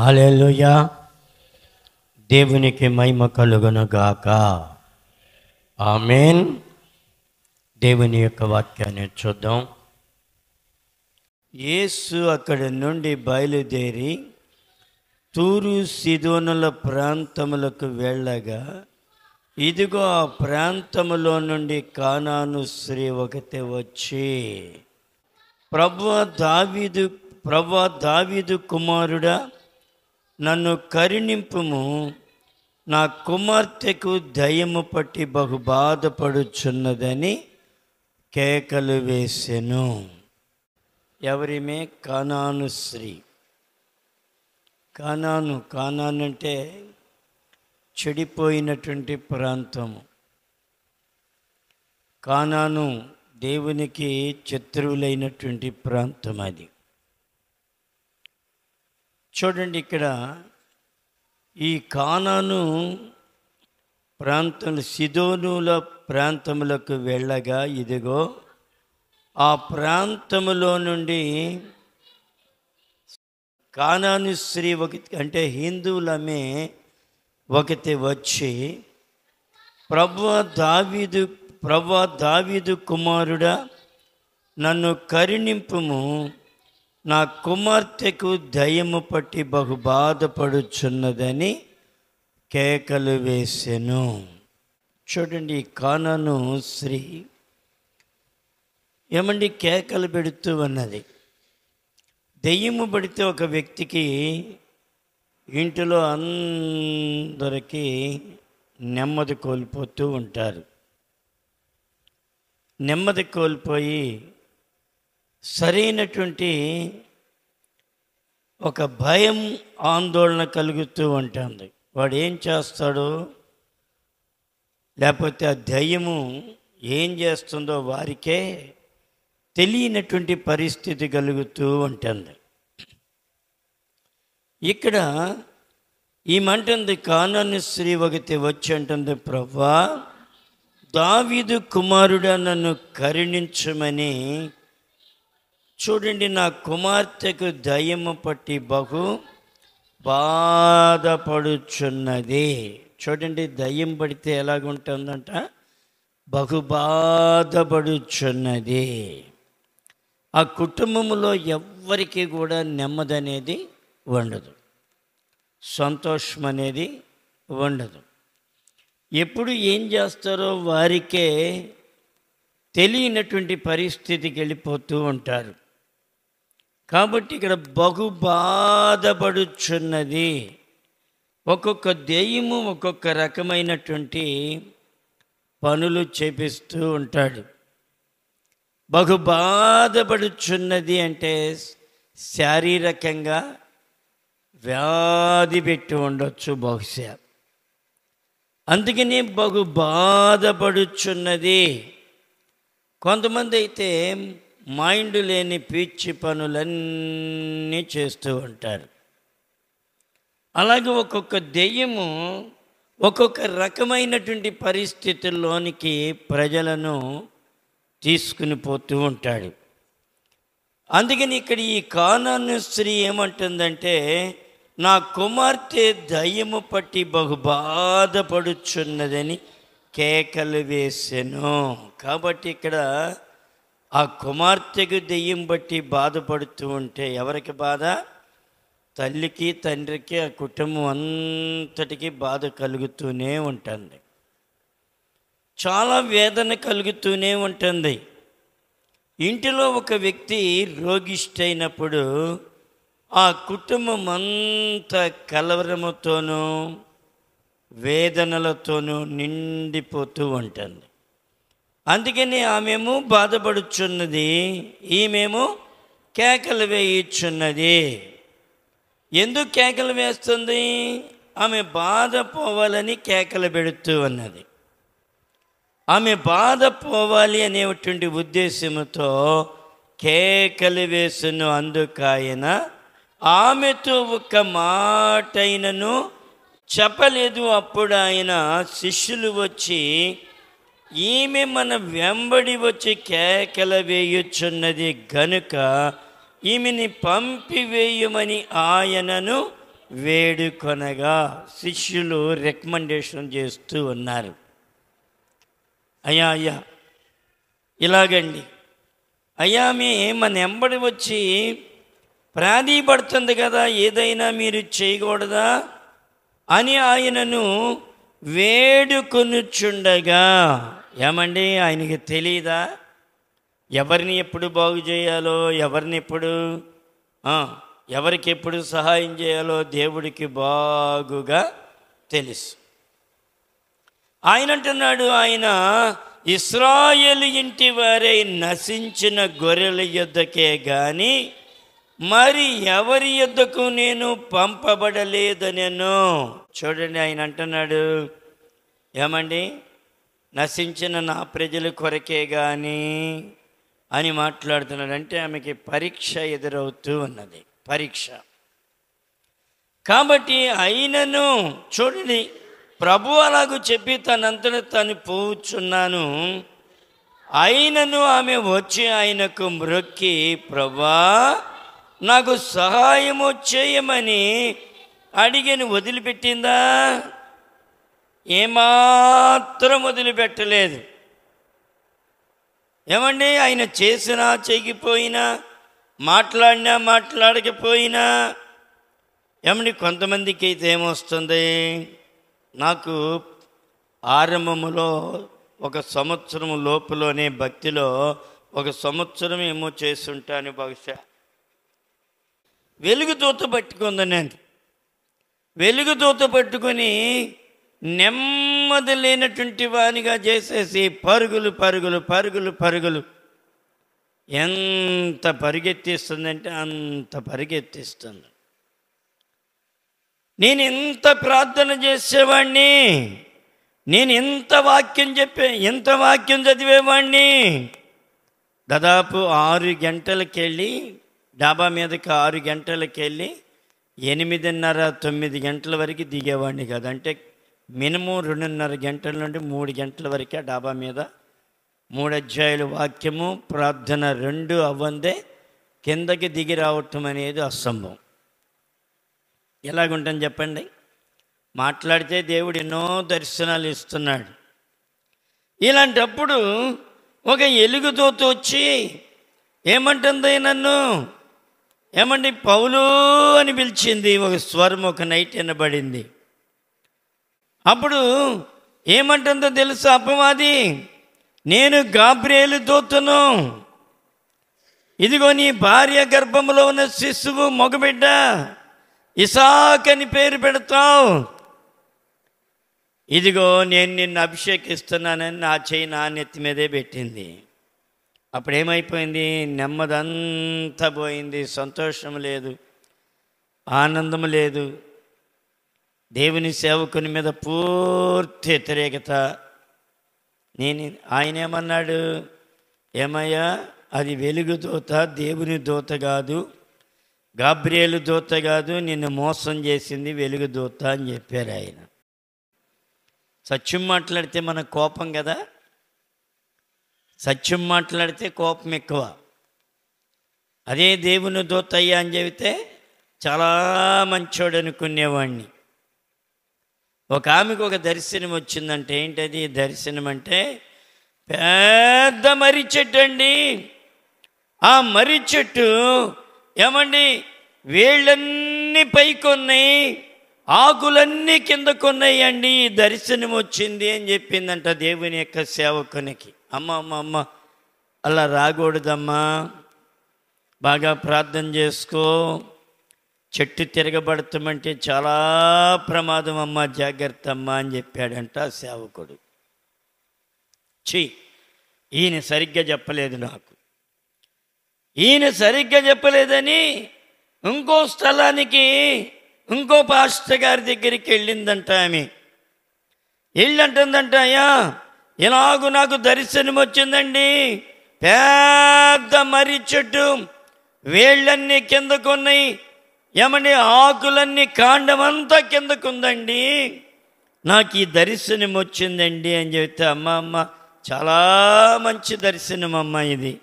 హల్లెలూయా. దేవునికి మహిమ కలుగునుగాక. ఆమేన్. దేవుని యొక్క వాక్యాన్ని చూద్దాం. యేసు అక్కడి నుండి బయలుదేరి తూరు సీదోనుల ప్రాంతములకు వెళ్ళగా, ఇదిగో ఆ ప్రాంతములో నుండి కానాను స్త్రీ ఒకటి వచ్చి, ప్రభువా దావీదు కుమారుడా, నన్ను కరుణింపుము, నా కుమార్తెకు దయ్యము పట్టి బహు బాధపడుచున్నదని కేకలు వేసెను. ఎవరిమే? కానాను స్త్రీ. కానాను అంటే చెడిపోయినటువంటి ప్రాంతము. కానాను దేవునికి శత్రువులైనటువంటి ప్రాంతం అది. చూడండి, ఇక్కడ ఈ కానాను ప్రాంతం సీదోనుల ప్రాంతములకు వెళ్ళగా, ఇదిగో ఆ ప్రాంతములో నుండి కానాను స్త్రీ ఒకటి, అంటే హిందువులమే ఒకటి వచ్చి, ప్రభువా దావీదు కుమారుడా, నన్ను కరుణింపుము, నా కుమార్తెకు దయ్యము పట్టి బహు బాధపడుచున్నదని కేకలు వేసెను. చూడండి, ఈ కానాను స్త్రీ ఏమండి కేకలు పెడుతూ ఉన్నది. దెయ్యము పడితే ఒక వ్యక్తికి ఇంటిలో అందరికీ నెమ్మది కోల్పోతూ ఉంటారు. నెమ్మది కోల్పోయి సరైనటువంటి ఒక భయం, ఆందోళన కలుగుతూ ఉంటుంది. వాడు ఏం చేస్తాడో, లేకపోతే ఆ దయ్యము ఏం చేస్తుందో వారికే తెలియనటువంటి పరిస్థితి కలుగుతూ ఉంటుంది. ఇక్కడ ఈమంటుంది, కానాను స్త్రీ ఒకటి వచ్చి అంటుంది, ప్రభువా దావీదు కుమారుడా, నన్ను కరుణించమని. చూడండి, నా కుమార్తెకు దయ్యము పట్టి బహు బాధపడుచున్నది. చూడండి, దయ్యం పడితే ఎలాగుంటుందంట? బహు బాధపడుచున్నది. ఆ కుటుంబంలో ఎవ్వరికి కూడా నెమ్మది అనేది ఉండదు, సంతోషం అనేది ఉండదు. ఎప్పుడు ఏం చేస్తారో వారికే తెలియనటువంటి పరిస్థితికి వెళ్ళిపోతూ ఉంటారు. కాబట్టి ఇక్కడ బహు బాధపడుచున్నది. ఒక్కొక్క దెయ్యము ఒక్కొక్క రకమైనటువంటి పనులు చేపిస్తూ ఉంటాడు. బహు బాధపడుచున్నది అంటే శారీరకంగా వ్యాధి పెట్టి ఉండొచ్చు బహుశా. అందుకని బహు బాధపడుచున్నది. కొంతమంది అయితే మైండ్ లేని పిచ్చి పనులన్నీ చేస్తూ ఉంటారు. అలాగే ఒక్కొక్క దెయ్యము ఒక్కొక్క రకమైనటువంటి పరిస్థితుల్లోనికి ప్రజలను తీసుకుని పోతూ ఉంటాడు. అందుకని ఇక్కడ ఈ కానాను స్త్రీ ఏమంటుందంటే, నా కుమార్తె దయ్యము పట్టి బహు బాధపడుచున్నదని కేకలు వేసెను. కాబట్టి ఇక్కడ ఆ కుమార్తెకు దెయ్యం బట్టి బాధపడుతూ ఉంటే ఎవరికి బాధ? తల్లికి, తండ్రికి, ఆ కుటుంబం అంతటికీ బాధ కలుగుతూనే ఉంటుంది. చాలా వేదన కలుగుతూనే ఉంటుంది. ఇంటిలో ఒక వ్యక్తి రోగిష్ఠైనప్పుడు ఆ కుటుంబం అంతా కలవరముతోనూ వేదనలతోనూ నిండిపోతూ ఉంటుంది. అందుకని ఆమెము బాధపడుచున్నది, ఈమెము కేకలు వేయుచున్నది. ఎందుకు కేకలు వేస్తుంది? ఆమె బాధ పోవాలని కేకలు పెడుతూ ఉన్నది. ఆమె బాధ పోవాలి అనేటువంటి ఉద్దేశంతో కేకలు వేసును. అందుకాయన ఆమెతో ఒక్క మాటైనను చెప్పలేదు. అప్పుడు ఆయన శిష్యులు వచ్చి, ఈమె మన వెంబడి వచ్చి కేకలు వేయుచున్నది గనుక ఈమెని పంపివేయమని ఆయనను వేడుకొనగా శిష్యులు రికమెండేషన్ చేస్తూ ఉన్నారు. అయ్యా అయ్యా ఇలాగండి, అయ్యా మన ఎంబడి వచ్చి ప్రాధేయపడుతుంది కదా, ఏదైనా మీరు చేయకూడదా అని ఆయనను వేడుకొనుచుండగా, ఏమండి ఆయనకి తెలీదా ఎవరిని ఎప్పుడు బాగు చేయాలో, ఎవరికి ఎప్పుడు సహాయం చేయాలో దేవుడికి బాగుగా తెలుసు. ఆయన అంటున్నాడు, ఆయన ఇశ్రాయేలు ఇంటి వారై నశించిన గొర్రెల యొద్దకే గాని మరి ఎవరి యొద్దకు నేను పంపబడలేదనెను. చూడండి, ఆయన అంటున్నాడు, ఏమండి నశించిన నా ప్రజల కొరకే కానీ అని మాట్లాడుతున్నాడు. అంటే ఆమెకి పరీక్ష ఎదురవుతూ ఉన్నది, పరీక్ష. కాబట్టి అయినను చూడండి, ప్రభు అలాగూ చెప్పి తనంతట తను పోవుచున్నాను, అయినను ఆమె వచ్చి ఆయనకు మ్రొక్కి, ప్రభా నాకు సహాయము చేయమని అడిగని వదిలిపెట్టిందా? ఏమాత్రం వదిలిపెట్టలేదు. ఏమండి ఆయన చేసినా చేయకపోయినా, మాట్లాడకపోయినా, ఏమండి కొంతమందికి అయితే ఏమొస్తుంది, నాకు ఆరంభములో 1 సంవత్సరం లోపులోనే భక్తిలో 1 సంవత్సరం ఏమో చేస్తుంటాను, బహుశా వెలుగుదూత పట్టుకుంది. నేను వెలుగుదూత పట్టుకొని నెమ్మది లేనటువంటి వానిగా చేసేసి పరుగులు పరుగులు పరుగులు పరుగులు ఎంత పరిగెత్తిస్తుందంటే అంత పరిగెత్తిస్తుంది. నేను ఎంత ప్రార్థన చేసేవాడిని, నేను ఎంత వాక్యం చదివేవాడిని. దాదాపు 6 గంటలకెళ్ళి డాబా మీదకి 6 గంటలకెళ్ళి 8:30-9 గంటల వరకు దిగేవాడిని కదా. అంటే మినిమం 2:30 గంటల నుండి 3 గంటల వరకే డాబా మీద 3 అధ్యాయుల వాక్యము ప్రార్థన 2 అవ్వందే కిందకి దిగి రావటం అనేది అసంభవం. ఎలాగుంటుంది చెప్పండి? మాట్లాడితే దేవుడు ఎన్నో దర్శనాలు ఇస్తున్నాడు. ఇలాంటప్పుడు ఒక ఎలుగుదూత వచ్చి ఏమంటుంది, నన్ను ఏమండి పౌలు అని పిలిచింది. ఒక స్వరం ఒక నైట్ వినబడింది. అప్పుడు ఏమంటుందో తెలుసా అపవాది, నేను గాబ్రియేలు దూతను, ఇదిగో నీ భార్య గర్భంలో ఉన్న శిశువు మగబిడ్డ, ఇసాక్ అని పేరు పెడతావు, ఇదిగో నేను నిన్ను అభిషేకిస్తున్నానని నా చేయి నా నెత్తి మీదే పెట్టింది. అప్పుడేమైపోయింది, నెమ్మదంతా పోయింది, సంతోషం లేదు, ఆనందం లేదు, దేవుని సేవకుని మీద పూర్తి వ్యతిరేకత. ఆయన ఏమన్నాడు, ఏమయ్యా అది వెలుగు దూత, దేవుని దూత కాదు, గాబ్రియేలు దూత కాదు, నిన్ను మోసం చేసింది వెలుగు దూత అని చెప్పారు ఆయన. సత్యం మాట్లాడితే మన కోపం కదా, సత్యం మాట్లాడితే కోపం ఎక్కువ. అదే దేవుని దూత అయ్యా అని చెబితే చాలా మంచోడు అనుకునేవాడిని. ఒక ఆమెకు ఒక దర్శనం వచ్చిందంటే, ఏంటది దర్శనం అంటే, పెద్ద మర్రి చెట్టు అండి. ఆ మర్రి చెట్టు ఏమండి వేళ్ళన్నీ పైకొన్నాయి, ఆకులన్నీ కిందకున్నాయి అండి. దర్శనం వచ్చింది అని చెప్పిందంట దేవుని యొక్క సేవకునికి. అమ్మ అలా రాకూడదమ్మా, బాగా ప్రార్థన చేసుకో, చెట్టు తిరగబడతామంటే చాలా ప్రమాదం అమ్మ, జాగ్రత్త అమ్మా అని చెప్పాడంట సేవకుడు. ఈయన సరిగ్గా చెప్పలేదు నాకు, ఈయన సరిగ్గా చెప్పలేదని ఇంకో స్థలానికి ఇంకో పాస్టర్ గారి దగ్గరికి వెళ్ళిందంట ఆమె. వెళ్ళంటుందంట, అయ్యా ఇలాగూ నాకు దర్శనం వచ్చిందండి, పెద్ద మర్రి చెట్టు వేళ్ళన్నీ కిందకున్నాయి, ఏమండి ఆకులన్నీ కాండమంతా కిందకుందండి, నాకు ఈ దర్శనం వచ్చిందండి అని చెప్తే, అమ్మ చాలా మంచి దర్శనం అమ్మ, ఇది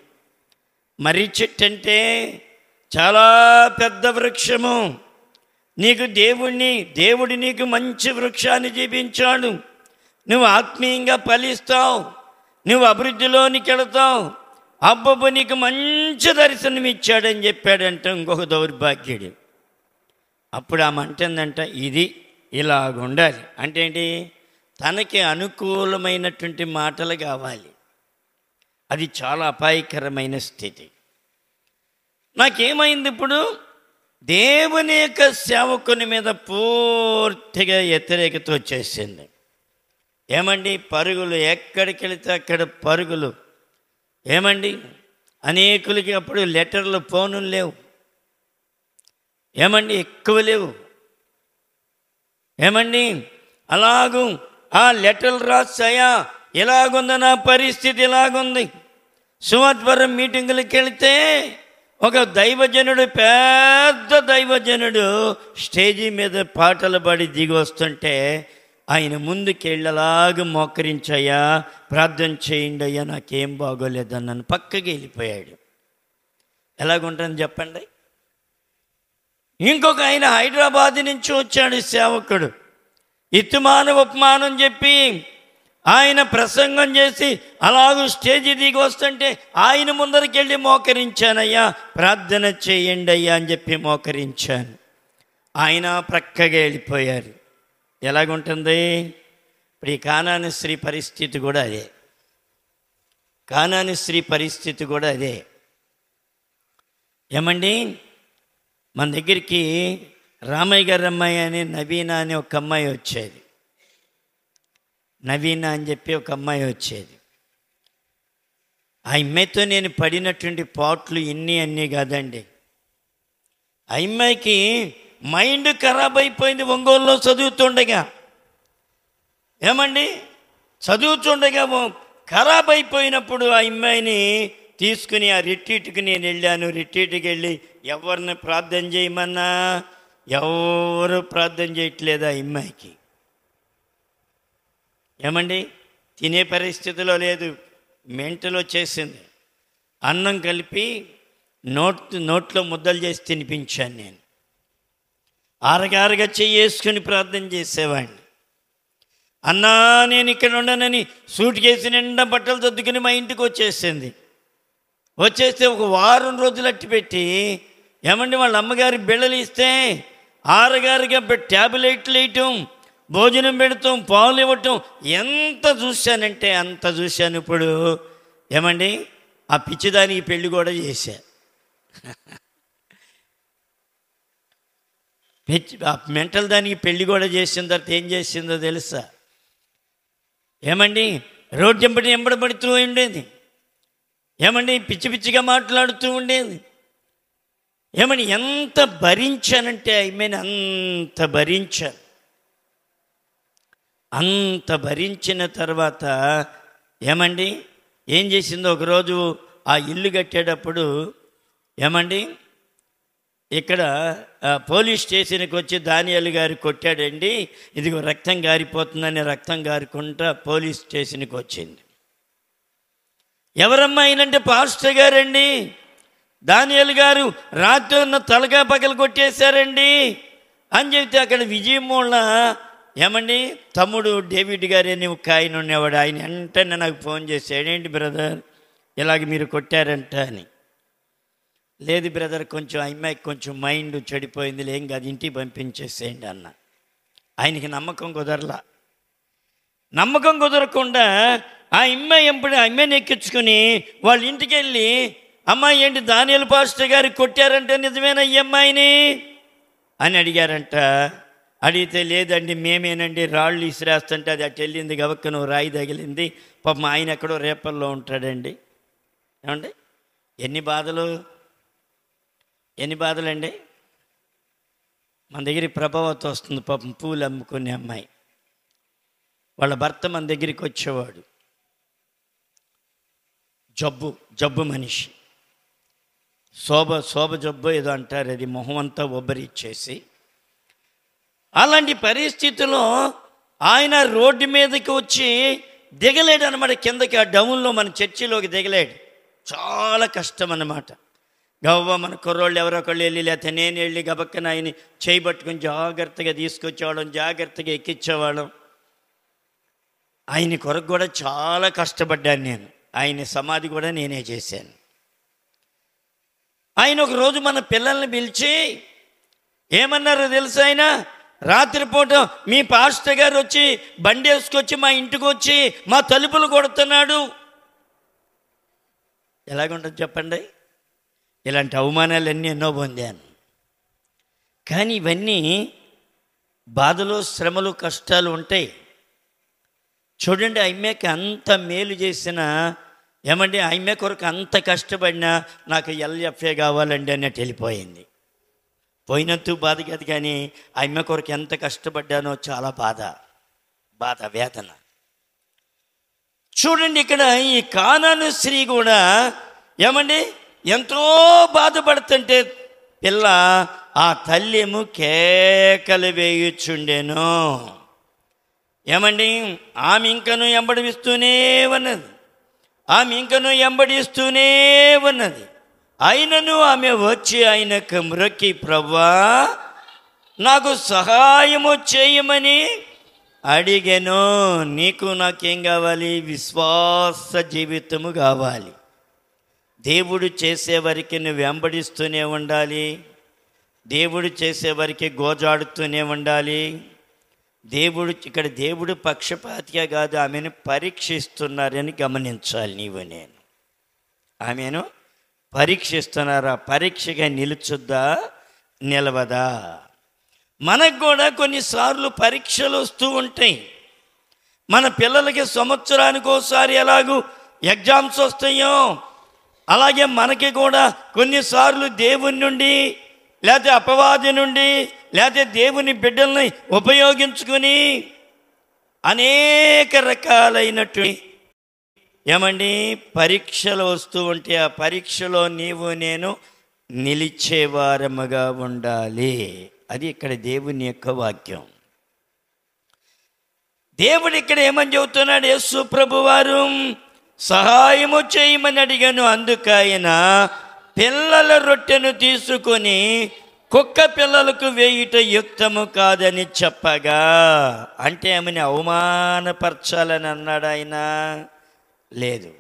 మర్రి చెట్టు అంటే చాలా పెద్ద వృక్షము, నీకు దేవుడు నీకు మంచి వృక్షాన్ని చూపించాడు, నువ్వు ఆత్మీయంగా ఫలిస్తావు, నువ్వు అభివృద్ధిలోనికి వెళతావు, అబ్బబ్బ నీకు మంచి దర్శనం ఇచ్చాడని చెప్పాడంట ఇంకొక దౌర్భాగ్యుడు. అప్పుడు ఆమె అంటుందంట, ఇది ఇలాగుండాలి. అంటే ఏంటి? తనకి అనుకూలమైనటువంటి మాటలు కావాలి. అది చాలా అపాయకరమైన స్థితి. నాకేమైంది ఇప్పుడు? దేవుని యొక్క సేవకుని మీద పూర్తిగా వ్యతిరేకత వచ్చేసింది. ఏమండి? పరుగులు, ఎక్కడికి వెళితే అక్కడ పరుగులు. ఏమండి? అనేకులకి అప్పుడు లెటర్లు, ఫోనులు లేవు. ఏమండి? ఎక్కువ లేవు. ఏమండి? అలాగూ ఆ లెటర్లు రాసాయా, ఇలాగుంది నా పరిస్థితి, ఇలాగుంది. సువార్తవరం మీటింగులకి వెళితే ఒక దైవజనుడు, పెద్ద దైవజనుడు స్టేజీ మీద పాటలు పాడి దిగి వస్తుంటే ఆయన ముందుకెళ్ళలాగా మోకరించయ్యా, ప్రార్థన చేయండి అయ్యా, నాకేం బాగోలేదని నన్ను పక్కకి వెళ్ళిపోయాడు. ఎలాగుంటుంది చెప్పండి? ఇంకొక ఆయన హైదరాబాద్ నుంచి వచ్చాడు సేవకుడు. ఇత్తుమానం ఉపమానం చెప్పి ఆయన ప్రసంగం చేసి అలాగూ స్టేజీ దిగి వస్తుంటే ఆయన ముందరికి వెళ్ళి మోకరించానయ్యా, ప్రార్థన చేయండి అయ్యా అని చెప్పి మోకరించాను. ఆయన ప్రక్కగా వెళ్ళిపోయారు. ఎలాగుంటుంది ఇప్పుడు? ఈ కానాని స్త్రీ పరిస్థితి కూడా అదే. కానాని స్త్రీ పరిస్థితి కూడా అదే. ఏమండి? మన దగ్గరికి రామయ్య గారి అమ్మాయి అని నవీన అని ఒక అమ్మాయి వచ్చేది. నవీన అని చెప్పి ఒక అమ్మాయి వచ్చేది. ఆ అమ్మాయితో నేను పడినటువంటి పాట్లు అన్నీ కాదండి. ఆ అమ్మాయికి మైండ్ ఖరాబ్ అయిపోయింది ఒంగోలులో చదువుతుండగా. ఏమండి? చదువుతుండగా ఖరాబ్ అయిపోయినప్పుడు ఆ అమ్మాయిని తీసుకుని ఆ రిట్రీట్కి నేను వెళ్ళాను. రిట్రీట్కి వెళ్ళి ఎవరిని ప్రార్థన చేయమన్నా ఎవరు ప్రార్థన చేయట్లేదు ఆ అమ్మాయికి. ఏమండి? తినే పరిస్థితిలో లేదు, మెంటల్ వచ్చేసింది. అన్నం కలిపి నోట్లో ముద్దలు చేసి తినిపించాను నేను. ఆరగారగా చెయ్యేసుకుని ప్రార్థన చేసేవాడిని. అన్నా నేను ఇక్కడ ఉండనని సూట్ కేసు నిండా బట్టలు సర్దుకుని మా ఇంటికి వచ్చేసింది. వచ్చేస్తే ఒక వారం రోజులు అట్టి పెట్టి, ఏమండి వాళ్ళ అమ్మగారి బిళ్ళలు ఇస్తే ఆరగారుగా ట్యాబ్లెట్లు వేయటం, భోజనం పెడతాం, పాలు ఇవ్వటం, ఎంత చూశానంటే అంత చూశాను. ఇప్పుడు ఏమండి? ఆ పిచ్చిదానికి పెళ్ళి కూడా చేశా. ఆ మెంటల్ దానికి పెళ్ళి కూడా చేసిన తర్వాత ఏం చేసిందో తెలుసా? ఏమండి? రోడ్డు ఎంబడబడుతూ ఉండేది. ఏమండి? పిచ్చి పిచ్చిగా మాట్లాడుతూ ఉండేది. ఏమని ఎంత భరించానంటే అంత భరించాను. అంత భరించిన తర్వాత ఏమండి ఏం చేసిందో, ఒకరోజు ఆ ఇల్లు కట్టేటప్పుడు ఏమండి ఇక్కడ పోలీస్ స్టేషన్కి వచ్చి దానియాలు గారు కొట్టాడండి, ఇదిగో రక్తం గారిపోతుందని రక్తం గారుకుంటా పోలీస్ స్టేషన్కి వచ్చింది. ఎవరమ్మా అయినంటే పాస్టర్ గారండి, దానియాలు గారు రాత్రి ఉన్న తలగా పగలు కొట్టేశారండి అని చెప్తే అక్కడ విజయమూల ఏమండి తమ్ముడు డేవిడ్ గారని ఒక ఆయన ఉండేవాడు. ఆయన వెంటనే నాకు ఫోన్ చేశాడు, ఏంటి బ్రదర్ ఇలాగ మీరు కొట్టారంట అని. లేదు బ్రదర్, కొంచెం అమ్మాయికి కొంచెం మైండ్ చెడిపోయింది, ఏం కాదు ఇంటికి పంపించేసేయండి అన్న. ఆయనకి నమ్మకం కుదరలా. నమ్మకం కుదరకుండా ఆ అమ్మాయిని ఎక్కించుకుని వాళ్ళ ఇంటికి వెళ్ళి, అమ్మాయి ఏంటి దానియాలు పాస్టర్ గారికి కొట్టారంటే నిజమేనా ఈ అమ్మాయిని అని అడిగారంట. అడిగితే లేదండి మేమేనండి రాళ్ళు ఇసిరేస్తుంటే అది అటు వెళ్ళింది, గవక్కను రాయి తగిలింది, పాపం ఆయన ఎక్కడో రేపల్లో ఉంటాడండి. ఏమండి ఎన్ని బాధలండి. మన దగ్గరికి ప్రభావత వస్తుంది, పాపం పూలు అమ్ముకునే అమ్మాయి. వాళ్ళ భర్త మన దగ్గరికి వచ్చేవాడు, జబ్బు మనిషి, శోభ జబ్బు ఏదో అంటారు, అది మొహం అంతా ఒబ్బరిచ్చేసి. అలాంటి పరిస్థితిలో ఆయన రోడ్డు మీదకి వచ్చి దిగలేడు అనమాట, కిందకి ఆ డౌన్లో మన చర్చిలోకి దిగలేడు. చాలా కష్టం అన్నమాట. గవ్వ మన కుర్రోళ్ళు ఎవరో ఒకళ్ళు వెళ్ళి, లేకపోతే నేను వెళ్ళి గబక్కన ఆయన చేయబట్టుకుని జాగ్రత్తగా తీసుకొచ్చేవాళ్ళం, జాగ్రత్తగా ఎక్కించేవాళ్ళం. ఆయన కొరకు కూడా చాలా కష్టపడ్డాను నేను. ఆయన సమాధి కూడా నేనే చేశాను. ఆయన ఒకరోజు మన పిల్లల్ని పిలిచి ఏమన్నారో తెలుసా? ఆయన రాత్రిపూట మీ పాస్టర్ గారు వచ్చి బండి వేసుకొచ్చి మా ఇంటికి వచ్చి మా తలుపులు కొడుతున్నాడు. ఎలాగుంటుంది చెప్పండి? ఇలాంటి అవమానాలన్నీ ఎన్నో పొందాను. కానీ ఇవన్నీ బాధలు, శ్రమలు, కష్టాలు ఉంటాయి. చూడండి, అమ్మాయికి అంత మేలు చేసిన, ఏమండి అమ్మాయి కొరకు అంత కష్టపడినా నాకు ఎల్ఎఫ్ఏ కావాలండి అన్నట్టు వెళ్ళిపోయింది. పోయినందుకు బాధ కాదు, కానీ అమ్మాయి కొరకు ఎంత కష్టపడ్డానో చాలా బాధ, వేదన. చూడండి, ఇక్కడ ఈ కానాను స్త్రీ కూడా ఏమండి ఎంతో బాధపడుతుంటే పిల్ల ఆ తల్లేమో కేకలు వేయుచుండెను. ఏమండి ఆమె ఇంకను ఎంబడిస్తూనే ఉన్నది. అయినను ఆమె వచ్చి ఆయనకు మ్రొక్కి, ప్రభువా నాకు సహాయము చేయమని అడిగెను. నీకు నాకేం కావాలి? విశ్వాస జీవితము కావాలి. దేవుడు చేసేవారికి నువ్వు వెంబడిస్తూనే ఉండాలి. దేవుడు చేసేవారికి గోజాడుతూనే ఉండాలి. దేవుడు పక్షపాతిగా కాదు, ఆమెను పరీక్షిస్తున్నారని గమనించాలి. నీవు నేను ఆమెను పరీక్షిస్తున్నారా? పరీక్షగా నిలుచుద్దా, నిలవదా? మనకు కూడా కొన్నిసార్లు పరీక్షలు వస్తూ ఉంటాయి. మన పిల్లలకి సంవత్సరానికి ఒకసారి ఎలాగూ ఎగ్జామ్స్ వస్తాయో, అలాగే మనకి కూడా కొన్నిసార్లు దేవుని నుండి, లేకపోతే అపవాది నుండి, లేకపోతే దేవుని బిడ్డల్ని ఉపయోగించుకొని అనేక రకాలైనట్టు ఏమండి పరీక్షలు వస్తూ ఉంటే ఆ పరీక్షలో నీవు నేను నిలిచేవారముగా ఉండాలి. అది ఇక్కడ దేవుని యొక్క వాక్యం. దేవుడు ఇక్కడ ఏమని చెబుతున్నాడు? యేసు ప్రభువారు సహాయము చేయమని అడిగాను. అందుకైన పిల్లల రొట్టెను తీసుకొని కుక్క పిల్లలకు వేయుట యుక్తము కాదని చెప్పగా, అంటే ఆమెను అవమానపరచాలని అన్నాడు ఆయన? లేదు,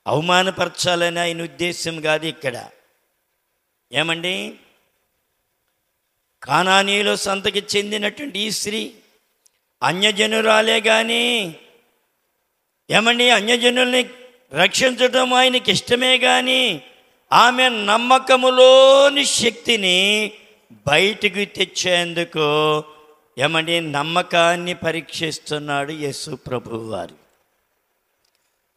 అవమానపరచాలని ఆయన ఉద్దేశం కాదు ఇక్కడ. ఏమండి కానానీయుల సంతకి చెందినటువంటి ఈ స్త్రీ అన్యజనురాలే కానీ, ఏమండి అన్యజనుల్ని రక్షించడం ఆయనకి ఇష్టమే కానీ, ఆమె నమ్మకములోని శక్తిని బయటికి తెచ్చేందుకు ఏమండి నమ్మకాన్ని పరీక్షిస్తున్నాడు యేసు ప్రభువు వారు.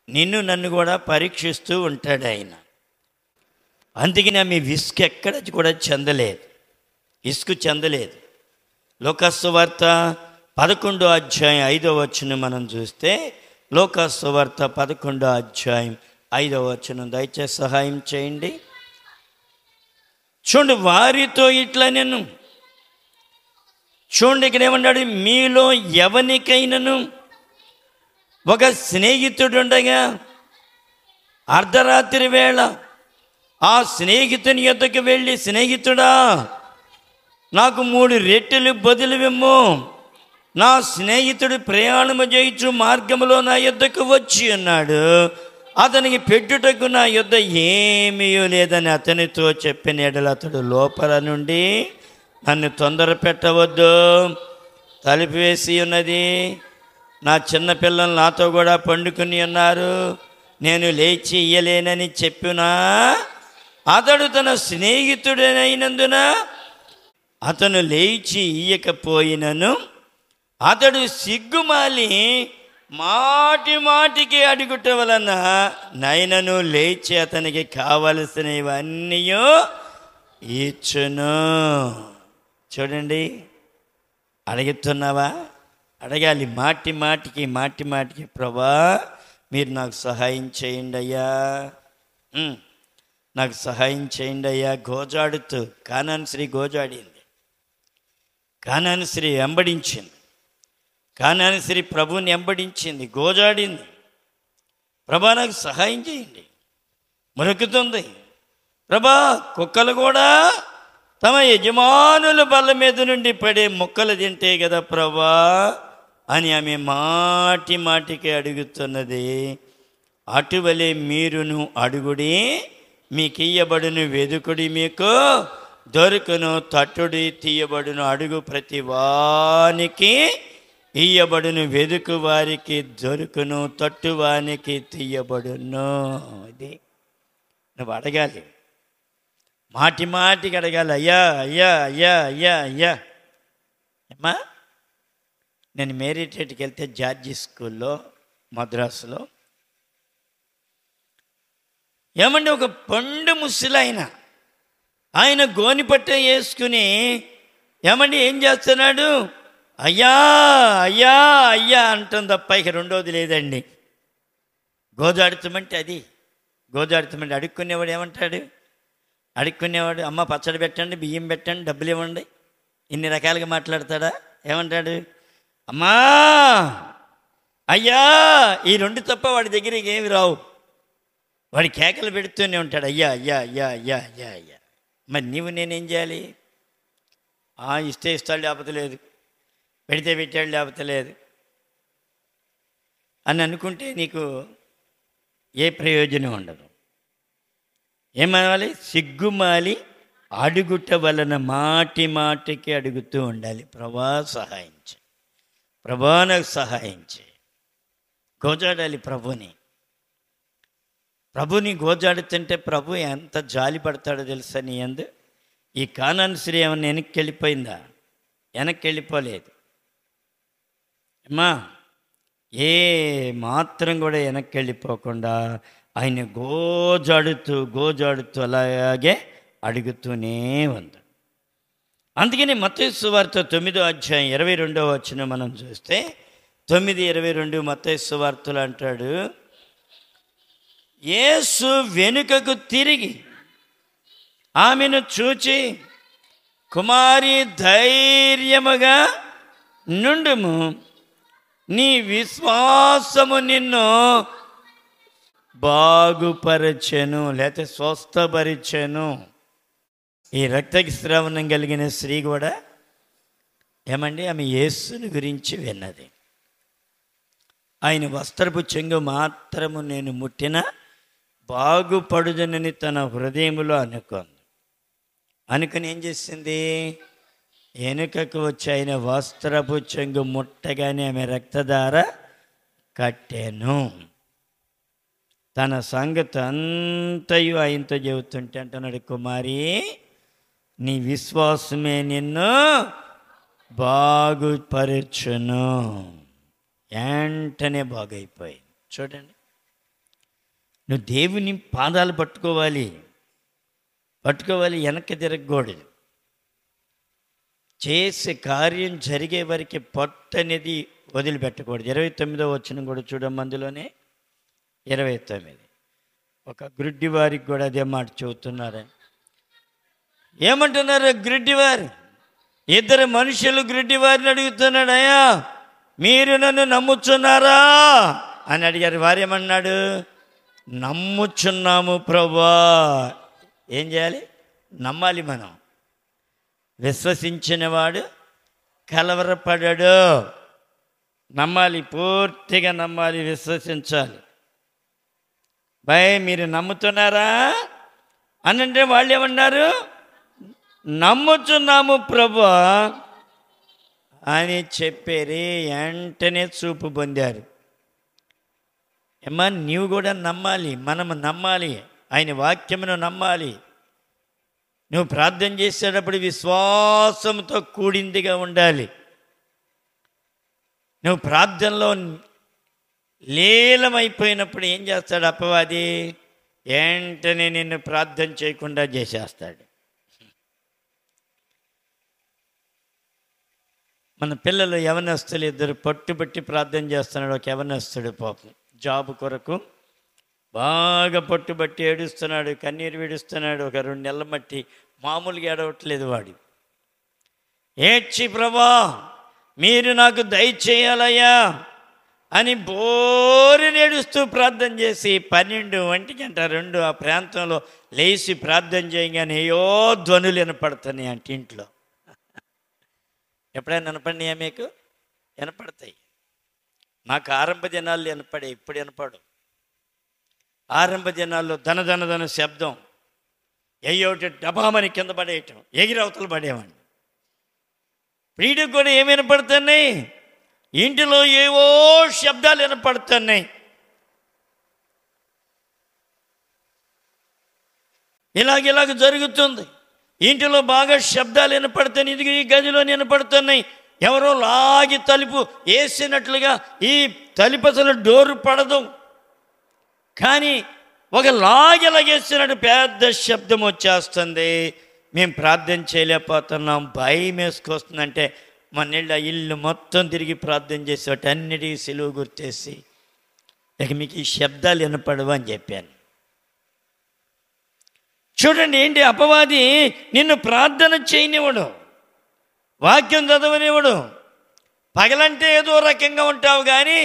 నిన్ను నన్ను కూడా పరీక్షిస్తూ ఉంటాడు ఆయన. అందుకని ఆమె విసుగు ఎక్కడ కూడా చెందలేదు. లోకాసు వార్త 11వ అధ్యాయం 5వ వచనం మనం చూస్తే, లోకాసు వార్త 11వ అధ్యాయం 5వ వచనం దయచేసి సహాయం చేయండి. చూడండి, వారితో ఇట్లా నేను చూడండి ఇక్కడ ఏమన్నాడు? మీలో ఎవనికైనను ఒక స్నేహితుడుండగా అర్ధరాత్రి వేళ ఆ స్నేహితుని యొద్దకు వెళ్ళి, స్నేహితుడా నాకు 3 రెట్టెలు బదులువిమ్ము, నా స్నేహితుడు ప్రయాణము చేయుచు మార్గములో నా యొద్దకు వచ్చి ఉన్నాడు, అతనికి పెట్టుటకు నా యొద్ద ఏమీ లేదని అతనితో చెప్పిన ఎడల అతడు లోపల నుండి, నన్ను తొందర పెట్టవద్దు, తలుపు వేసి ఉన్నది, నా చిన్నపిల్లలు నాతో కూడా పండుకుని ఉన్నారు, నేను లేచి ఇయ్యలేనని చెప్పినా, అతడు తన స్నేహితుడైనందున అతను లేచి ఇయ్యకపోయినను అతడు సిగ్గుమాలి మాటికి అడుగుట వలన నైనను లేచి అతనికి కావలసినవన్నీ ఇచ్చును. చూడండి, అడుగుతున్నావా? అడగాలి మాటికి ప్రభా మీరు నాకు సహాయం చేయండి అయ్యా, నాకు సహాయం చేయండి అయ్యా. గోజాడుతూ కానాను స్త్రీ గోజాడింది, కానాను స్త్రీ వెంబడించింది, కానాను స్త్రీ ప్రభువుని వెంబడించింది, గోజాడింది, ప్రభా నాకు సహాయం చేయండి, మొరుకుతుంది. ప్రభా, కుక్కలు కూడా తమ యజమానుల బల్ల మీద నుండి పడే ముక్కలు తింటే కదా ప్రభా అని ఆమె మాటి మాటికి అడుగుతున్నది. అటువలే మీరును అడుగుడి, మీకు ఇయ్యబడును, వెదుకుడి, మీకు దొరుకును, తట్టుడి, తీయబడును. అడుగు ప్రతి వానికి ఇయ్యబడును, వెదుకు వారికి దొరుకును, తట్టువానికి తీయబడును. ఇది నువ్వు అడగాలి, మాటి మాటికి అడగాలి. అయ్యా అయ్యా అయ్యా అయ్యా అయ్యా. అమ్మా, నేను మేరీటేట్కి వెళ్తే జార్జి స్కూల్లో మద్రాసులో ఏమంటే ఒక పండు ముసలాయన, ఆయన గోనిపట్ట వేసుకుని ఏమండి ఏం చేస్తున్నాడు, అయ్యా అయ్యా అయ్యా అంటుంది తప్ప ఇక రెండోది లేదండి. గోజాడుతామంటే అది గోజాడుతామంటే అడుక్కునేవాడు ఏమంటాడు, అడుక్కునేవాడు అమ్మ పచ్చడి పెట్టండి, బియ్యం పెట్టండి, డబ్బులు ఇవ్వండి, ఇన్ని రకాలుగా మాట్లాడతాడా? ఏమంటాడు, అమ్మా అయ్యా, ఈ రెండు తప్ప వాడి దగ్గరికి ఏమి రావు. వాడి కేకలు పెడుతూనే ఉంటాడు, అయ్యా అయ్యా అయ్యా అయ్యా అయ్యా అయ్యా. మరి నీవు నేనేం చేయాలి? ఇస్తే ఇస్తాడు, లేకపోతే లేదు, పెడితే పెట్టాడు, లేకపోతే లేదు అని అనుకుంటే నీకు ఏ ప్రయోజనం ఉండదు. ఏమనాలి? సిగ్గుమాలి అడుగుట వలన మాటి మాటికి అడుగుతూ ఉండాలి. ప్రభా సహాయించు, ప్రభా నాకు సహాయించు. గోజాడాలి ప్రభుని. ప్రభుని గోజాడుతుంటే ప్రభు ఎంత జాలి పడతాడో తెలుసా నీ యందు. ఈ కానాను స్త్రీ ఏమన్నా వెనక్కి వెళ్ళిపోయిందా? వెనక్కి వెళ్ళిపోలేదు అమ్మా. ఏ మాత్రం కూడా వెనక్కి వెళ్ళిపోకుండా ఆయన గోజాడుతూ అలాగే అడుగుతూనే ఉంది. అందుకని మత్తయి సువార్త 9వ అధ్యాయం 22వ వచనం మనం చూస్తే 9:22 మత్తయి సువార్తలో అంటాడు, యేసు వెనుకకు తిరిగి ఆమెను చూచి, కుమారి ధైర్యముగా నుండుము, నీ విశ్వాసము నిన్ను బాగుపరచెను, లేకపోతే స్వస్థపరిచెను. ఈ రక్తస్రావణం కలిగిన స్త్రీ కూడా ఏమండి, ఆమె యేసుని గురించి విన్నది. ఆయన వస్త్రపు చెంగు మాత్రము నేను ముట్టిన బాగుపడుదనని తన హృదయములో అనుకుని ఏం చేసింది? వెనుకకు వచ్చి ఆయన వస్త్రపు చెంగు ముట్టగానే ఆమె రక్తధార కట్టెను. తన సంగతి అంతయు ఆయనతో చెబుతుంటే అంటున్నాడు, కుమారి నీ విశ్వాసమే నిన్ను బాగుపరచును. వెంటనే బాగైపోయింది. చూడండి, నువ్వు దేవుని పాదాలు పట్టుకోవాలి, వెనక్కి తిరగకూడదు. చేసే కార్యం జరిగే వరకు పట్టు అనేది వదిలిపెట్టకూడదు. 29వ వచనం కూడా చూడమ్మ, అందులోనే 29. ఒక గ్రుడ్డి వారికి కూడా అదే మాట చెబుతున్నారు. ఏమంటున్నారు గ్రుడ్డివారు? ఇద్దరు మనుషులు గ్రుడ్డి వారిని అడుగుతున్నాడు, అయ్యా మీరు నన్ను నమ్ముచున్నారా అని అడిగారు. వారేమన్నాడు? నమ్ముచున్నాము ప్రభువా. ఏం చేయాలి? నమ్మాలి. మనం విశ్వసించిన వాడు కలవరపడడు. నమ్మాలి, పూర్తిగా నమ్మాలి, విశ్వసించాలి. మీరు నమ్ముతున్నారా అని అంటే వాళ్ళు ఏమన్నారు? నమ్ముచున్నాము ప్రభువా అని చెప్పారు. వెంటనే చూపు పొందారు. ఏమ్మా, నీవు కూడా నమ్మాలి, మనము నమ్మాలి, ఆయన వాక్యమును నమ్మాలి. నువ్వు ప్రార్థన చేసేటప్పుడు విశ్వాసంతో కూడిందిగా ఉండాలి. నువ్వు ప్రార్థనలో లీలమైపోయినప్పుడు ఏం చేస్తాడు అపవాది? వెంటనే నిన్ను ప్రార్థన చేయకుండా చేసేస్తాడు. మన పిల్లలు యవనస్తులు ఇద్దరు పట్టుబట్టి ప్రార్థన చేస్తున్నాడు. ఒక యవనస్తుడు పాపం జాబ్ కొరకు బాగా పట్టుబట్టి ఏడుస్తున్నాడు, కన్నీరు విడుస్తున్నాడు. ఒక 2 నెలల మట్టి మామూలుగా ఏడవట్లేదు వాడు. ఏడ్చి, ప్రభా మీరు నాకు దయచేయాలయ్యా, అని బోరి నేడుస్తూ ప్రార్థన చేసి 12, 1 గంట 2 ఆ ప్రాంతంలో లేచి ప్రార్థన చేయగానే ఏయో ధ్వనులు వినపడుతున్నాయి అంటే ఇంట్లో. ఎప్పుడైనా వినపడినాయా మీకు? వినపడతాయి. మాకు ఆరంభ దినాల్లో వినపడే, ఇప్పుడు వినపడు. ఆరంభ దినాల్లో ధన ధన ధన శబ్దం, ఏయోటి డబామని కింద పడేయటం, ఎగిరవతలు పడేవాడిని. వీడికి కూడా ఏమి వినపడుతున్నాయి? ఇంటిలో ఏవో శబ్దాలు వినపడుతున్నాయి. ఇలాగ జరుగుతుంది. ఇంటిలో బాగా శబ్దాలు వినపడుతున్నాయి. ఇది ఈ గదిలో వినపడుతున్నాయి. ఎవరో లాగి తలుపు వేసినట్లుగా, ఈ తలుపు అసలు డోరు పడదు, కానీ ఒక లాగేసినట్టు పెద్ద శబ్దం వచ్చేస్తుంది. మేము ప్రార్థన చేయలేకపోతున్నాం, భయం వేసుకొస్తుందంటే మన ఇల్లు మొత్తం తిరిగి ప్రార్థన చేసి వాటి అన్నిటికీ సిలువ గుర్తేసి ఇక మీకు ఈ శబ్దాలు వినపడవు అని చెప్పాను. చూడండి ఏంటి, అపవాది నిన్ను ప్రార్థన చేయనివ్వడు, వాక్యం చదవనివ్వడు. పగలంటే ఏదో రకంగా ఉంటావు, కానీ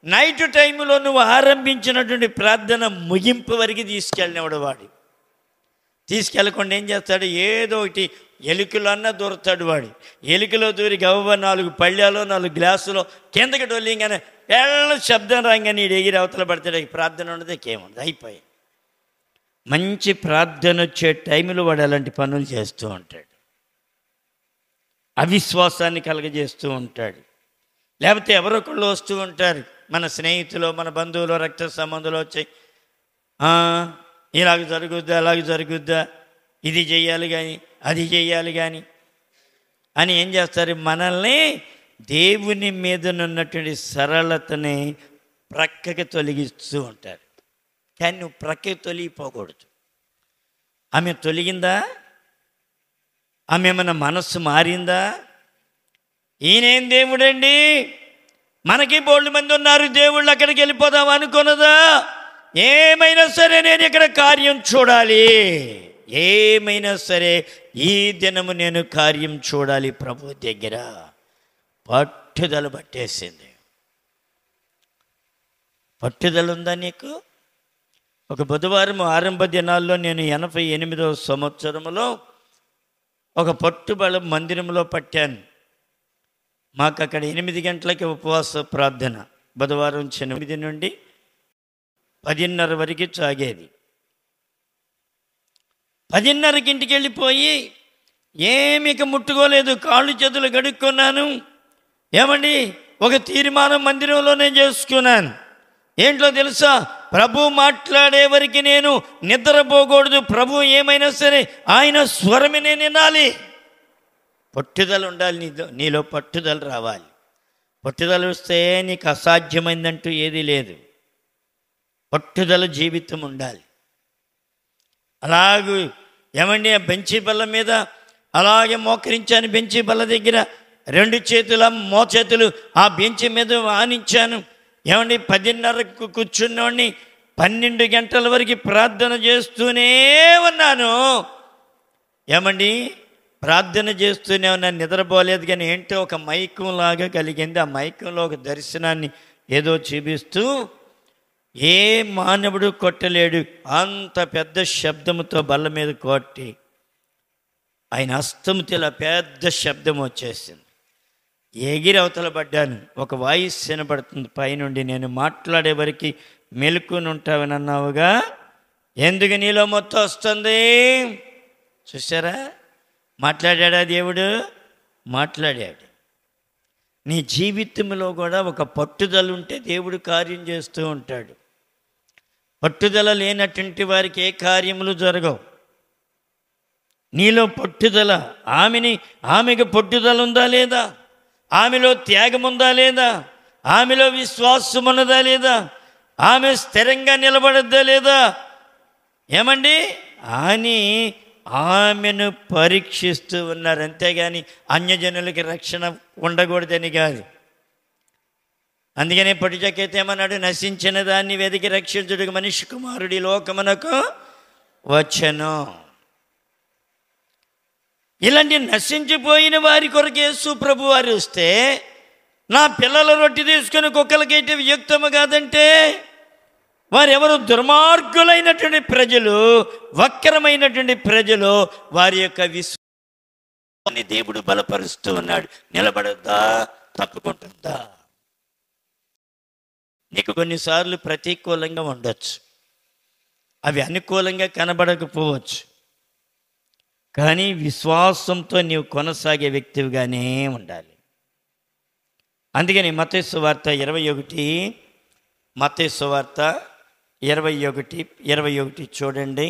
నైట్ టైంలో నువ్వు ఆరంభించినటువంటి ప్రార్థన ముగింపు వరకు తీసుకెళ్ళినవాడు. వాడు తీసుకెళ్ళకుండా ఏం చేస్తాడు? ఏదో ఒకటి ఎలుకలన్నా దూరుతాడు. వాడు ఎలుకలో దూరి గవ్వ 4 పళ్ళాలో 4 గ్లాసులో కిందకి డొల్లింగానే ఎళ్ళ శబ్దం రాగానే ఎగిరి అవతల పడతాడు. ప్రార్థన ఉండదు, ఏముండదు, అయిపోయాయి. మంచి ప్రార్థన వచ్చే టైంలో వాడు అలాంటి పనులు చేస్తూ ఉంటాడు, అవిశ్వాసాన్ని కలగజేస్తూ ఉంటాడు. లేకపోతే ఎవరొకళ్ళు వస్తూ ఉంటారు, మన స్నేహితులు, మన బంధువులు, రక్త సంబంధాలు వచ్చి ఇలాగ జరుగుద్దా, అలాగ జరుగుద్దా, ఇది చెయ్యాలి కానీ అది చెయ్యాలి కానీ అని ఏం చేస్తారు? మనల్ని దేవుని మీదనున్నటువంటి సరళతని ప్రక్కకి తొలగిస్తూ ఉంటారు. కానీ నువ్వు ప్రక్కకి తొలగిపోకూడదు. ఆమె తొలగిందా? ఆమె మన మనస్సు మారిందా? ఈయనేం దేవుడండి, మనకి బోల్డ్ మంది ఉన్నారు దేవుళ్ళు, అక్కడికి వెళ్ళిపోదాం అనుకున్నదా? ఏమైనా సరే నేను ఇక్కడ కార్యం చూడాలి, ఏమైనా సరే ఈ దినము నేను కార్యం చూడాలి ప్రభు దగ్గర. పట్టుదల పట్టేసింది. పట్టుదల ఉందా నీకు? ఒక బుధవారం ఆరంభ దినాల్లో నేను 88వ సంవత్సరంలో ఒక పట్టుబల మందిరంలో పట్టాను. మాకు అక్కడ 8 గంటలకి ఉపవాస ప్రార్థన, బుధవారం 8 నుండి 10:30 వరకు సాగేది. 10:30కి ఇంటికి వెళ్ళిపోయి ఏమిక ముట్టుకోలేదు, కాళ్ళు చేతులు గడుక్కున్నాను. ఏమండి, ఒక తీర్మానం మందిరంలోనే చేసుకున్నాను. ఏంటో తెలుసా? ప్రభు మాట్లాడే వరకు నేను నిద్రపోకూడదు. ప్రభు ఏమైనా సరే ఆయన స్వరమే నేను వినాలి. పట్టుదల ఉండాలి, నీలో పట్టుదల రావాలి. పట్టుదల వస్తే నీకు అసాధ్యమైందంటూ ఏదీ లేదు. పట్టుదల జీవితం ఉండాలి. అలాగూ ఏమండి, ఆ బెంచి బల్ల మీద అలాగే మోకరించాను. బెంచి బల్ల దగ్గర 2 చేతుల మోచేతులు ఆ బెంచి మీద ఆనించాను. ఏమండి, 10:30కు కూర్చున్నవాడిని 12 గంటల వరకు ప్రార్థన చేస్తూనే ఉన్నాను. ఏమండి, ప్రార్థన చేస్తూనే ఉన్నాను, నిద్రపోలేదు. కానీ ఏంటో ఒక మైకంలాగా కలిగింది. ఆ మైకంలో ఒక దర్శనాన్ని ఏదో చూపిస్తూ, ఏ మానవుడు కొట్టలేడు అంత పెద్ద శబ్దముతో బల్ల మీద కొట్టి ఆయన హస్తముతో ఇలా పెద్ద శబ్దం వచ్చేసింది. ఎగిరి అవతల పడ్డాను. ఒక వాయిస్ వినపడుతుంది పైనుండి, నేను మాట్లాడే వరకు మెలుకుని ఉంటావని అన్నావుగా, ఎందుకు నీలో మొత్తం వస్తుంది? చూసారా, మాట్లాడా దేవుడు, మాట్లాడాడు. నీ జీవితంలో కూడా ఒక పట్టుదల ఉంటే దేవుడు కార్యం చేస్తూ ఉంటాడు. పట్టుదల లేనటువంటి వారికి ఏ కార్యములు జరగవు. నీలో పట్టుదల, ఆమెకు పట్టుదల ఉందా లేదా? ఆమెలో త్యాగం ఉందా లేదా? ఆమెలో విశ్వాసం ఉన్నదా లేదా? ఆమె స్థిరంగా నిలబడద్దా లేదా? ఏమండి అని ఆమెను పరీక్షిస్తూ ఉన్నారు. అంతేగాని అన్యజనులకి రక్షణ ఉండకూడదని కాదు. అందుకనే పట్టుచకైతే ఏమన్నాడు? నశించిన దాన్ని వెతికి రక్షించుటకు మనిషి కుమారుడి లోకమునకు వచ్చెను. ఇలాంటి నశించిపోయిన వారి కొరకు యేసు ప్రభు వారు వస్తే నా పిల్లల రొట్టె తీసుకుని కుక్కలకేటి యుక్తము కాదంటే వారెవరు? దుర్మార్గులైనటువంటి ప్రజలు, వక్రమైనటువంటి ప్రజలు. వారి యొక్క విశ్వాసాన్ని దేవుడు బలపరుస్తూ ఉన్నాడు. నిలబడద్దా? తప్పుకుంటుందా? నీకు కొన్నిసార్లు ప్రతికూలంగా ఉండొచ్చు, అవి అనుకూలంగా కనబడకపోవచ్చు, కానీ విశ్వాసంతో నీవు కొనసాగే వ్యక్తివిగానే ఉండాలి. అందుకని మత్తయి సువార్త 21, మత్తయి సువార్త 21 చూడండి.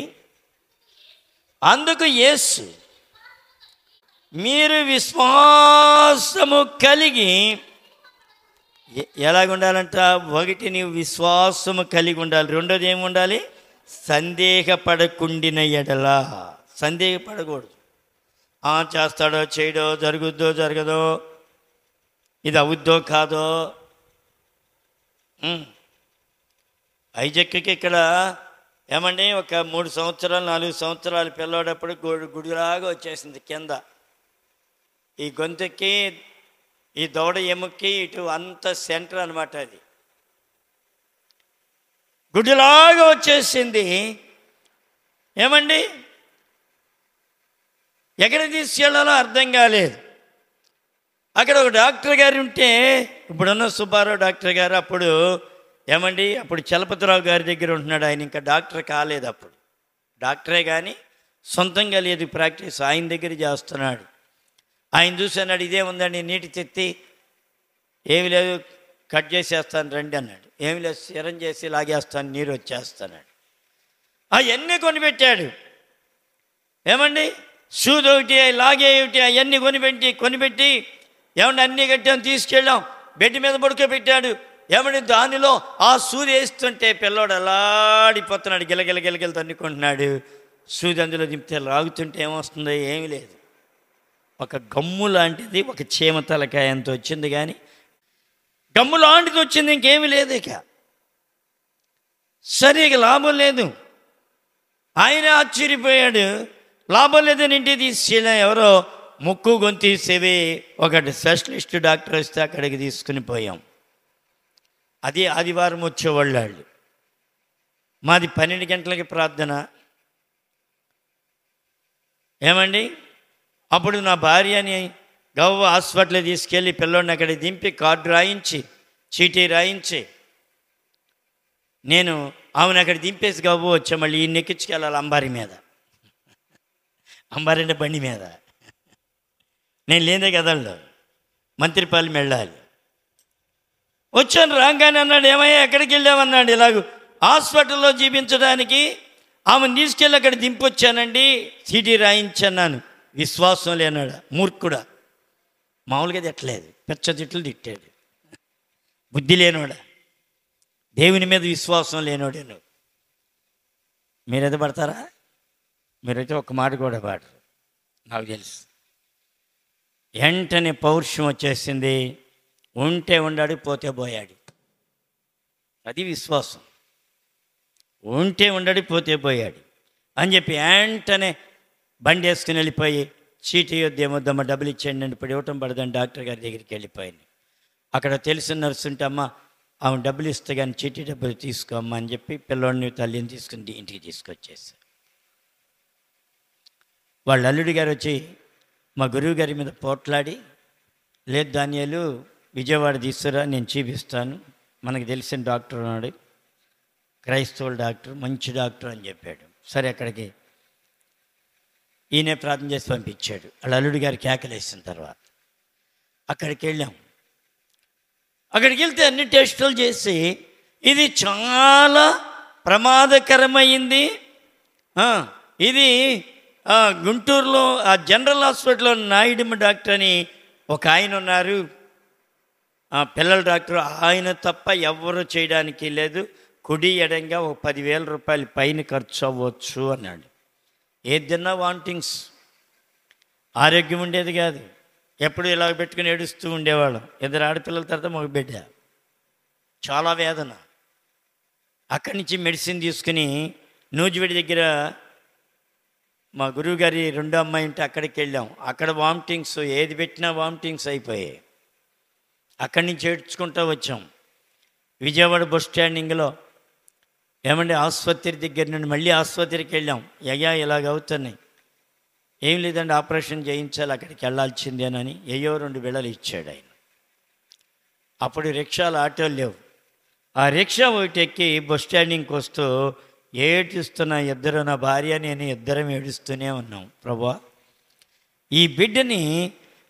అందుకు యేసు, మీరు విశ్వాసము కలిగి, ఎలాగుండాలంట? ఒకటి, నీవు విశ్వాసము కలిగి ఉండాలి. రెండోది ఏమి ఉండాలి? సందేహపడకుండిన ఎడల. సందేహపడకూడదు. చేస్తాడో చేయడో, జరుగుద్దో జరగదో, ఇది అవుద్దో కాదో. ఐజక్కి ఇక్కడ ఏమండి, ఒక 3 సంవత్సరాలు 4 సంవత్సరాలు పిల్లవాడప్పుడు గుడిలాగా వచ్చేసింది కింద. ఈ గొంతుకి, ఈ దవడ ఎముక్కి ఇటు అంత సెంటర్ అనమాట. అది గుడిలాగా వచ్చేసింది. ఏమండి, ఎక్కడ తీసుకెళ్లాలో అర్థం కాలేదు. అక్కడ ఒక డాక్టర్ గారు ఉంటే, ఇప్పుడున్న సుబ్బారావు డాక్టర్ గారు, అప్పుడు ఏమండి, అప్పుడు చలపతిరావు గారి దగ్గర ఉంటున్నాడు. ఆయన ఇంకా డాక్టర్ కాలేదు. అప్పుడు డాక్టరే కానీ సొంతంగా లేదు ప్రాక్టీస్, ఆయన దగ్గర చేస్తున్నాడు. ఆయన చూసి అన్నాడు, ఇదే ఉందండి, నీటి తెత్తి, ఏమి లేదు, కట్ చేసేస్తాను రండి అన్నాడు. ఏమి లేదు, సిరం చేసి లాగేస్తాను, నీరు వచ్చేస్తాడు. అవన్నీ కొనిపెట్టాడు. ఏమండి, సూది ఒకటి, లాగే ఒకటి, అవన్నీ కొనిపెట్టి ఏమండి అన్నీ కట్టాం, తీసుకెళ్ళాం, బెడ్ మీద పడుకోబెట్టాడు. ఏమండి, దానిలో ఆ సూది వేస్తుంటే పిల్లోడు అలాడిపోతున్నాడు, గిలగిల తన్నుకుంటున్నాడు. సూది అందులో దింపితే లాగుతుంటే ఏమొస్తుందో? ఏమీ లేదు. ఒక గమ్ము లాంటిది, ఒక చీమ తలకాయ అంత వచ్చింది, కానీ గమ్ము లాంటిది వచ్చింది, ఇంకేమీ లేదు. ఇక సరే, ఇక లాభం లేదు. ఆయన ఆశ్చర్యపోయాడు. లాభం లేదని ఇంటికి తీసుకెళ్ళిన ఎవరో ముక్కు గొంతు చెవి ఒకటి స్పెషలిస్ట్ డాక్టర్ వస్తే అక్కడికి తీసుకుని పోయాం. అది ఆదివారం వచ్చేవాళ్ళు. మాది 12 గంటలకి ప్రార్థన. ఏమండి, అప్పుడు నా భార్యని గవ్వ హాస్పిటల్ తీసుకెళ్ళి పిల్లోడిని అక్కడ దింపి కార్డు రాయించి, చీటీ రాయించి, నేను ఆమెను అక్కడ దింపేసి గవ్వ వచ్చా. మళ్ళీ ఈ నెక్కించుకెళ్ళాలి అంబారి అంటే బండి మీద. నేను లేదే కదల్లో, మంత్రిపాలెం వెళ్ళాలి. వచ్చాను. రాగానే అన్నాడు, ఏమయ్యా ఎక్కడికి వెళ్ళామన్నాడు. ఇలాగూ హాస్పిటల్లో చూపించడానికి ఆమెను తీసుకెళ్ళి అక్కడ దింపొచ్చానండి, చీటీ రాయించన్నాను. విశ్వాసం లేనాడు, మూర్ఖుడా. మామూలుగా తిట్టలేదు, పెచ్చ తిట్లు తిట్టాడు. బుద్ధి లేనోడా, దేవుని మీద విశ్వాసం లేనోడే నువ్వు. మీరైతే పడతారా? మీరైతే ఒక్క మాట కూడా పాడరు, నాకు తెలుసు. వెంటనే పౌరుషం వచ్చేసింది. ఉంటే ఉండాడు, పోతే పోయాడు. అది విశ్వాసం. ఉంటే ఉండాడు, పోతే పోయాడు అని చెప్పి వెంటనే బండి వేసుకుని వెళ్ళిపోయి, చీటీ వద్దేమొద్దమ్మా, డబ్బులు ఇచ్చేయండి అని. ఇప్పుడు ఇవ్వటం పడదని డాక్టర్ గారి దగ్గరికి వెళ్ళిపోయింది. అక్కడ తెలిసిన నర్సు ఉంటే, అమ్మ ఆమె డబ్బులు ఇస్తే కానీ చీటీ డబ్బులు తీసుకోమ్మా అని చెప్పి పిల్లోడిని తల్లిని తీసుకుని ఇంటికి తీసుకొచ్చేసి, వాళ్ళ అల్లుడి గారు వచ్చి మా గురువు గారి మీద పోట్లాడి, లేదు ధాన్యాలు విజయవాడ తీసుకురా, నేను చూపిస్తాను, మనకు తెలిసిన డాక్టర్ ఉన్నాడు, క్రైస్తవుల డాక్టర్, మంచి డాక్టర్ అని చెప్పాడు. సరే, అక్కడికి ఈయనే ప్రార్థన చేసి పంపించాడు. వాళ్ళ అల్లుడి గారు కేకలేసిన తర్వాత అక్కడికి వెళ్ళాం. అక్కడికి వెళ్తే అన్ని టెస్టులు చేసి, ఇది చాలా ప్రమాదకరమైంది, ఇది గుంటూరులో ఆ జనరల్ హాస్పిటల్లో నాయుడమ్మ డాక్టర్ అని ఒక ఆయన ఉన్నారు, పిల్లల డాక్టర్, ఆయన తప్ప ఎవరు చేయడానికి లేదు, కుడి ఎడంగా ఒక 10,000 రూపాయలు పైన ఖర్చు అవ్వచ్చు అన్నాడు. ఏది తిన్నా వాంటింగ్స్, ఆరోగ్యం ఉండేది కాదు. ఎప్పుడు ఇలా పెట్టుకుని ఏడుస్తూ ఉండేవాళ్ళం. 2 ఆడపిల్లల తర్వాత మగ బిడ్డ, చాలా వేదన. అక్కడి నుంచి మెడిసిన్ తీసుకుని నూజివీడి దగ్గర మా గురువుగారి 2వ అమ్మాయి ఉంటే అక్కడికి వెళ్ళాం. అక్కడ వామిటింగ్స్, ఏది పెట్టినా వామిటింగ్స్ అయిపోయాయి. అక్కడి నుంచి ఏడ్చుకుంటూ వచ్చాం. విజయవాడ బస్ స్టాండింగ్లో ఏమండి ఆసుపత్రి దగ్గర నుండి మళ్ళీ ఆసుపత్రికి వెళ్ళాం. అయ్యా ఇలాగ అవుతున్నాయి, ఏం లేదండి ఆపరేషన్ చేయించాలి, అక్కడికి వెళ్ళాల్సిందేనని 2 బిళ్ళలు ఇచ్చాడు ఆయన. అప్పుడు రిక్షాలు ఆటోలు లేవు. ఆ రిక్షా ఒకటి ఎక్కి బస్ స్టాండింగ్కి వస్తూ ఏడుస్తున్న ఇద్దరు, నా భార్య నేను ఇద్దరం ఏడుస్తూనే ఉన్నాం. ప్రభువా, ఈ బిడ్డని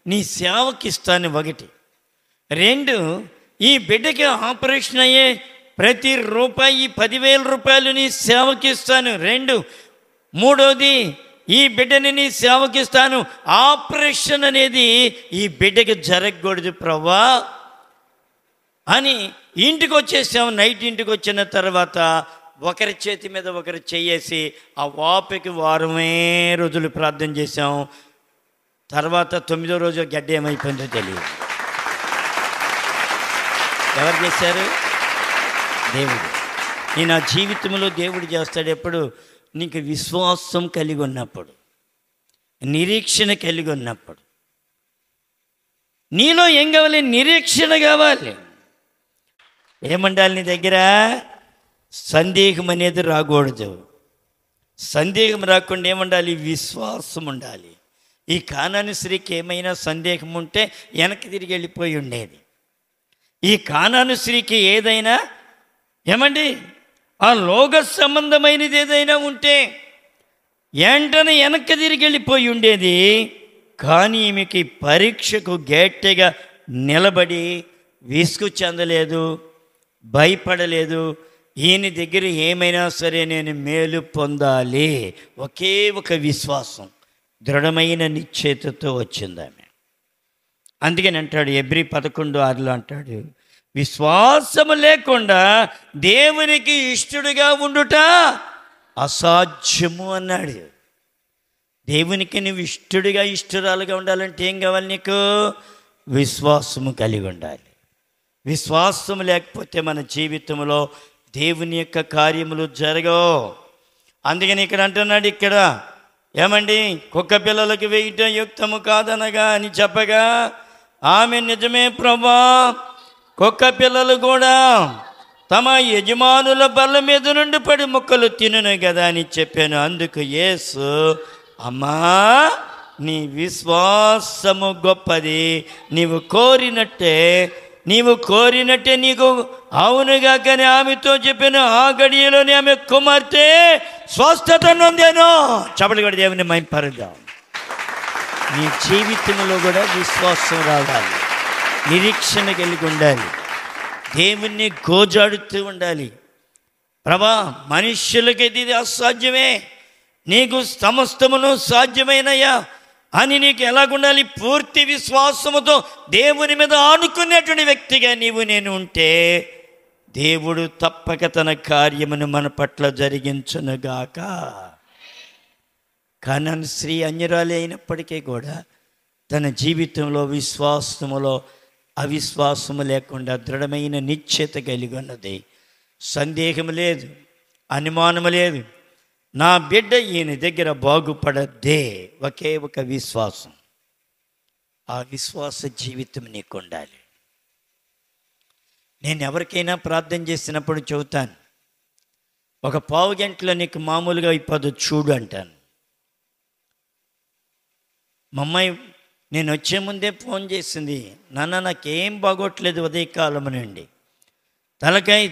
నీ సేవకి ఇస్తాను. 1, 2, ఈ బిడ్డకి ఆపరేషన్ అయ్యే ప్రతి రూపాయి 10,000 రూపాయలు నీ సేవకి ఇస్తాను. 2, 3వది ఈ బిడ్డని నీ సేవకి ఇస్తాను. ఆపరేషన్ అనేది ఈ బిడ్డకి జరగకూడదు ప్రభువా అని ఇంటికి వచ్చేసాం. నైట్ ఇంటికి వచ్చిన తర్వాత ఒకరి చేతి మీద ఒకరు చేయేసి ఆ వాపుకి వారమే రోజులు ప్రార్థన చేశాం. తర్వాత 9వ రోజు గడ్డ ఏమైపోయిందో తెలియదు. ఎవరు చేశారు? దేవుడు. నీ నా జీవితంలో దేవుడు చేస్తాడు ఎప్పుడు? నీకు విశ్వాసం కలిగి ఉన్నప్పుడు, నిరీక్షణ కలిగి ఉన్నప్పుడు. నీలో ఏం కావాలి? నిరీక్షణ కావాలి. ఏమండాలి నీ దగ్గర? సందేహం అనేది రాకూడదు. సందేహం రాకుండా ఏముండాలి? విశ్వాసం ఉండాలి. ఈ కానాను స్త్రీకి ఏమైనా సందేహం ఉంటే వెనక్కి తిరిగి వెళ్ళిపోయి ఉండేది. ఈ కానాను స్త్రీకి ఏదైనా ఏమండి ఆ లోక సంబంధమైనది ఏదైనా ఉంటే వెంటనే వెనక్కి తిరిగి వెళ్ళిపోయి ఉండేది. కానీ ఈమెకి పరీక్షకు గట్టిగా నిలబడి విసుగు చెందలేదు, భయపడలేదు. ఈయన దగ్గర ఏమైనా సరే నేను మేలు పొందాలి, ఒకే ఒక విశ్వాసం, దృఢమైన నిశ్చయితతో వచ్చింది ఆమె. అందుకని అంటాడు హెబ్రీ 11:6 అంటాడు, విశ్వాసము లేకుండా దేవునికి ఇష్టడుగా ఉండుట అసాధ్యము అన్నాడు. దేవునికి నువ్వు ఇష్టడుగా ఇష్టరాలుగా ఉండాలంటే ఏం కావాలి? నీకు విశ్వాసము కలిగి ఉండాలి. విశ్వాసం లేకపోతే మన జీవితంలో దేవుని యొక్క కార్యములు జరగవు. అందుకని ఇక్కడ అంటున్నాడు, ఇక్కడ ఏమండి కుక్క పిల్లలకు వేయటం యుక్తము కాదనగా అని చెప్పగా ఆమె నిజమే ప్రభా, కుక్క పిల్లలు కూడా తమ యజమానుల బల్ల మీద నుండి పడి ముక్కలు తినును కదా అని చెప్పాను. అందుకు యేసు, అమ్మా నీ విశ్వాసము గొప్పది, నీవు కోరినట్టే నీకు అవునుగా. కానీ ఆమెతో చెప్పాను, ఆ గడియలోనే ఆమె కుమార్తె స్వస్థత నొందాను. చపలు కూడా దేవుని మహిమపరుద్దాం. నీ జీవితంలో కూడా విశ్వాసం రావాలి, నిరీక్షణ కలిగి ఉండాలి, దేవుణ్ణి గోజాడుతూ ఉండాలి. ప్రభా, మనుష్యులకి ఇది అసాధ్యమే, నీకు సమస్తమును సాధ్యమైనయ్యా అని నీకు ఎలాగుండాలి? పూర్తి విశ్వాసముతో దేవుని మీద ఆనుకునేటువంటి వ్యక్తిగా నేను ఉంటే దేవుడు తప్పక తన కార్యమును మన పట్ల జరిగించునుగాక. కానాను స్త్రీ అన్యరాలి అయినప్పటికీ కూడా తన జీవితంలో విశ్వాసములో అవిశ్వాసము లేకుండా దృఢమైన నిశ్చయత కలిగి ఉన్నది. సందేహం లేదు, అనుమానము లేదు. నా బిడ్డ ఈయన దగ్గర బాగుపడద్దే, ఒకే ఒక విశ్వాసం. ఆ విశ్వాస జీవితం నీకు ఉండాలి. నేను ఎవరికైనా ప్రార్థన చేసినప్పుడు చెబుతాను, ఒక పావు గంటలో నీకు మామూలుగా అయిపోదు చూడు అంటాను. మా అమ్మాయి నేను వచ్చే ముందే ఫోన్ చేసింది, నాన్న నాకేం బాగోట్లేదు, ఉదయకాలం నుండి తలకాయ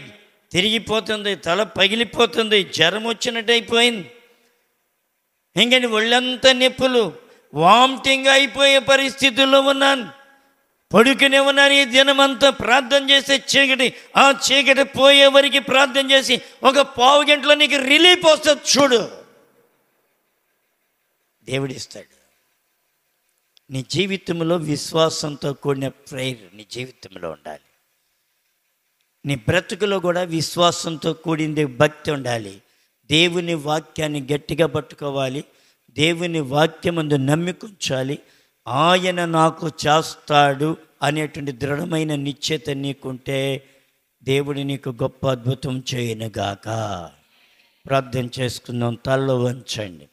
తిరిగిపోతుంది, తల పగిలిపోతుంది, జ్వరం వచ్చినట్టు అయిపోయింది, ఇంకని ఒళ్ళంతా నొప్పులు, వామిటింగ్ అయిపోయే పరిస్థితుల్లో ఉన్నాను, పడుకునే ఉన్నాను. ఈ దినమంతా ప్రార్థన చేసే ఆ చీకటి పోయే వరకు ప్రార్థన చేసి ఒక పావు గంటలో నీకు రిలీఫ్ వస్తుంది చూడు, దేవుడిస్తాడు. నీ జీవితంలో విశ్వాసంతో కూడిన ప్రేయర్ నీ జీవితంలో ఉండాలి. నీ బ్రతుకులో కూడా విశ్వాసంతో కూడింది భక్తి ఉండాలి. దేవుని వాక్యాన్ని గట్టిగా పట్టుకోవాలి, దేవుని వాక్యమందు నమ్మికుంచాలి. ఆయన నాకు చేస్తాడు అనేటువంటి దృఢమైన నిశ్చయత నీకుంటే దేవుడు నీకు గొప్ప అద్భుతం చేయనుగాక. ప్రార్థన చేసుకుందాం. తలలో వంచండి.